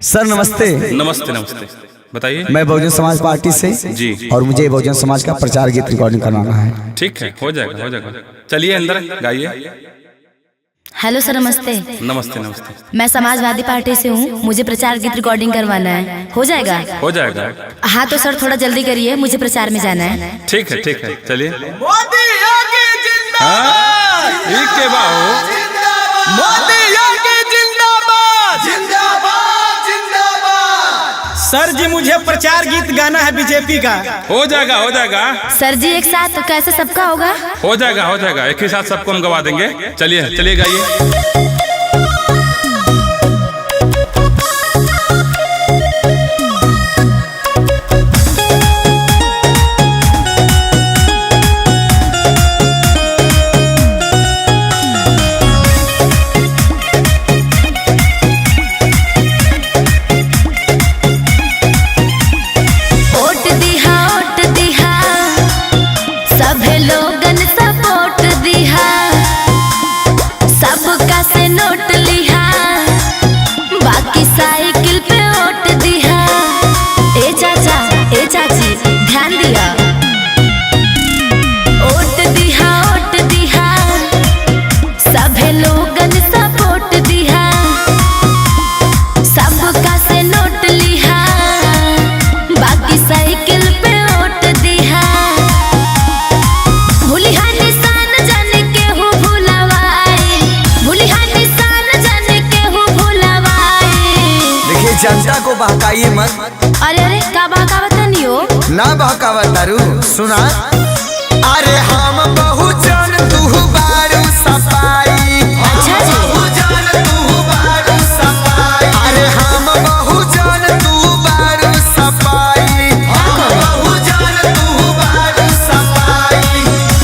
सर नमस्ते। नमस्ते नमस्ते, बताइए। मैं बहुजन समाज पार्टी से जी, और मुझे बहुजन समाज का प्रचार गीत रिकॉर्डिंग करवाना है। ठीक है, हो जाएगा हो जाएगा। चलिए अंदर गाइए। हेलो सर, नमस्ते। नमस्ते नमस्ते। मैं समाजवादी पार्टी से हूँ, मुझे प्रचार गीत रिकॉर्डिंग करवाना है, हो जाएगा? हो जाएगा। हाँ तो सर थोड़ा जल्दी करिए, मुझे प्रचार में जाना है। ठीक है चलिए। मोदी योगी जिंदाबाद, ठीक है बाबू। मोदी योगी जिंदाबाद, जिंदाबाद जिंदाबाद। सर जी मुझे प्रचार गीत गाना है बीजेपी का। हो जाएगा हो जाएगा सर जी एक साथ तो कैसे सबका होगा? हो जाएगा, एक ही साथ सबको हम गवा देंगे। चलिए गाइए। साइकिल पे ओट दिया, ए चाचा ए चाची ध्यान दिया। ओट दिया सभे लोगन सपोर्ट दिया, सबका से नोट लिया, बाकी साइकिल पे ओट दिया। भूलिहा निशान जाने के हो भूलवाई, भूलिहा निशान जाने के हो भूलवाई। देखिए जनता को बहकाइए मत। अरे का बहकावत नहीं हो? ना बहकावत तारू, सुना। अरे हम बहुजन तू बारू सफाई। अच्छा जी। बहुजन तू बारू सफाई। अरे हम बहुजन तू बारू सफाई। बहुजन तू बारू सफाई।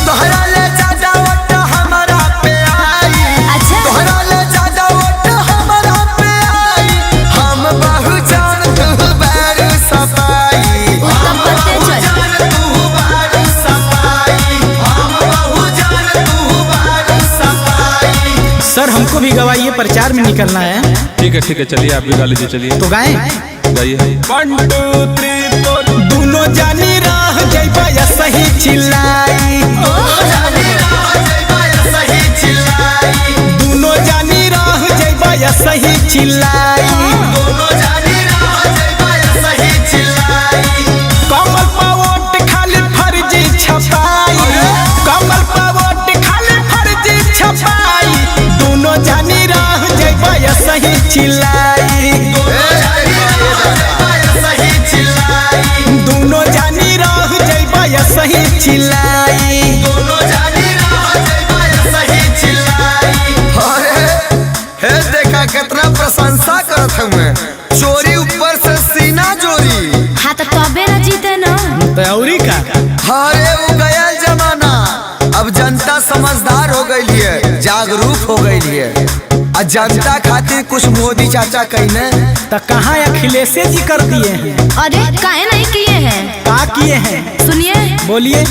तोहरा ले ज्यादा वोट हमारा पे आई। अच्छा। तोहरा ले ज्यादा वोट हमारा पे आई। हम बहुजन तू बारू सफाई। तब बढ़ते चल। सर हमको भी गवाइए, प्रचार में निकलना है। ठीक है चलिए, आप भी गा लीजिए। चलिए तो गाएं। गाइए। 1 2 3 4। दोनों जानी राह जइबा या सही चिल्लाई। दोनों जानी राह जइबा या सही चिल्लाई। कमल पर वोट खाली फर्जी छपाई। कमल पर वोट खाली फर्जी छपाई। दोनों जानी राह जइबा या सही चिल्लाई। दोनों जानी राह जइबा या सही चिल्लाई। अरे हे देखा कितना प्रशंसा करत हूँ मैं। चोरी ऊपर से सीना जोरी। हाँ तो तबे न जीते न। तौरी का अरे वो गया जमाना, अब जनता समझदार हो गई है, जागरूक हो गई है। और जनता खातिर कुछ मोदी चाचा कहने तो कहाँ अखिलेश जी कर दिए हैं? अरे काहे नहीं किए हैं? का किए हैं? सुनिए बोलिए।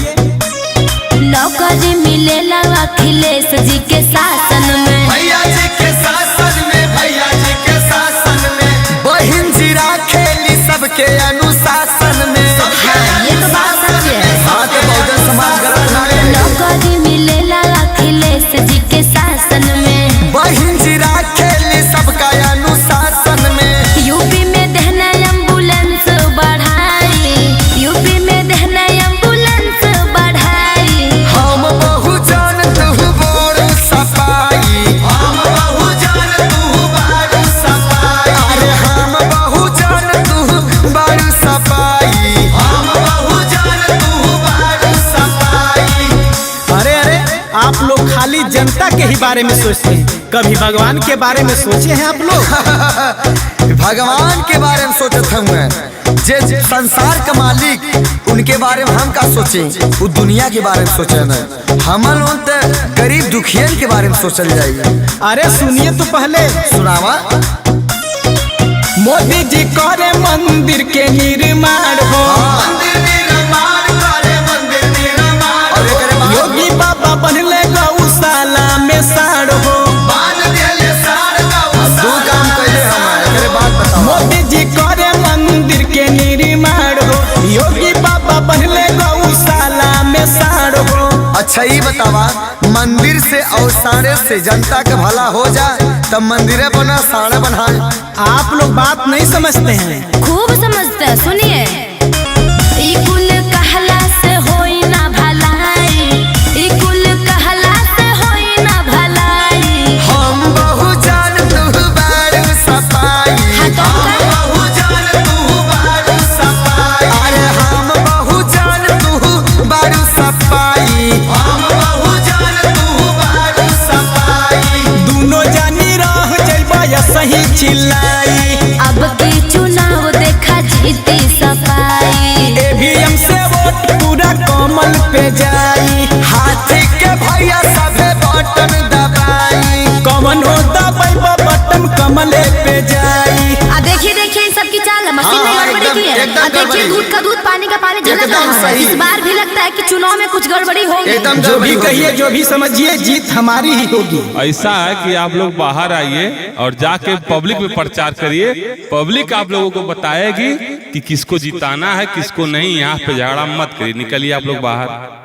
नौकरी मिलेला अखिलेश जी के शासन में। भैया जी के शासन में, भैया जी के शासन में। बहिन जीरा खेली सबके अनुशासन में। हाँ, ये तो बात सच है। हाँ तो बहुजन समाज गलत ना है। नौकरी मिलेला अखिलेश जी के शासन में। बहिन जीरा खेली सबका अनुशासन में। यूपी में देना एम्बुलेंस बढ़ाई, यूपी में देना एम्बुलेंस बढ़ाई। हम बहुजन तू बारू सफाई। हम बहुजन तू बारू सफाई। अरे हम बहुजन तू बारू सफाई। हम बहुजन तू बारू सफाई। अरे आप लोग खाली जनता के ही बारे में सोचते हैं, कभी भगवान के बारे में सोचे हैं आप लोग? भगवान के बारे में सोचत हूँ मैं। जे संसार का मालिक, उनके बारे में हम का सोचे? वो दुनिया के बारे में सोचे न। हम लोग तो गरीब दुखियन के बारे में सोचल जाइए। अरे सुनिए तो पहले। सुनावा। मोदी जी करे मंदिर के निर्माण हो। मंदिर निर्माण करे, मंदिर निर्माण। योगी बाबा बनले गौशाला में साड़ हो। बांध देले साड़ गौशाला। दो काम कैले हम, एकरे बाद बताओ। मोदी अच्छा ही बतावा, मंदिर से और साढ़े से जनता का भला हो जाए तब मंदिरे बना साढ़े बनाए। आप लोग बात नहीं समझते हैं। खूब समझते हैं, सुनिए। ई कुल कहला से होई ना भलाई, ई कुल कहला से होई ना भलाई। हम बहु जान तू बारू सफाई, हाँ तो हम बहु जान तू बारू सफाई, अरे हम बहु जान तू बारू सफाई, हम बहु जान तू बारू सफाई। दोनों जानी रह जइबा या सही चिल्लाई। अब की चुनाव देखा जीती सफाई। ईवीएम से वोट पूरा कमल पे जाई। हाथी के भैया सभे बटन दबाई, कमन हो दबाई बटन कमले पे जाई। देखिए देखिए सबकी चाल, मशीन ने हाँ, गड़बड़ी की है। एकदम देखिए गड़बड़ी। दूध का दूध पानी का पानी झलक एकदम रहा है। सही। इस बार भी लगता है कि चुनाव में कुछ गड़बड़ी होगी। एकदम जो भी गड़बड़ी कहिए जो भी समझिए जीत हमारी ही होगी। ऐसा है कि आप लोग बाहर आइए और जाके पब्लिक में प्रचार करिए। पब्लिक आप लोगों को बताएगी कि किसको जिताना है किसको नहीं। यहाँ पे झगड़ा मत करिए, निकलिए आप लोग बाहर।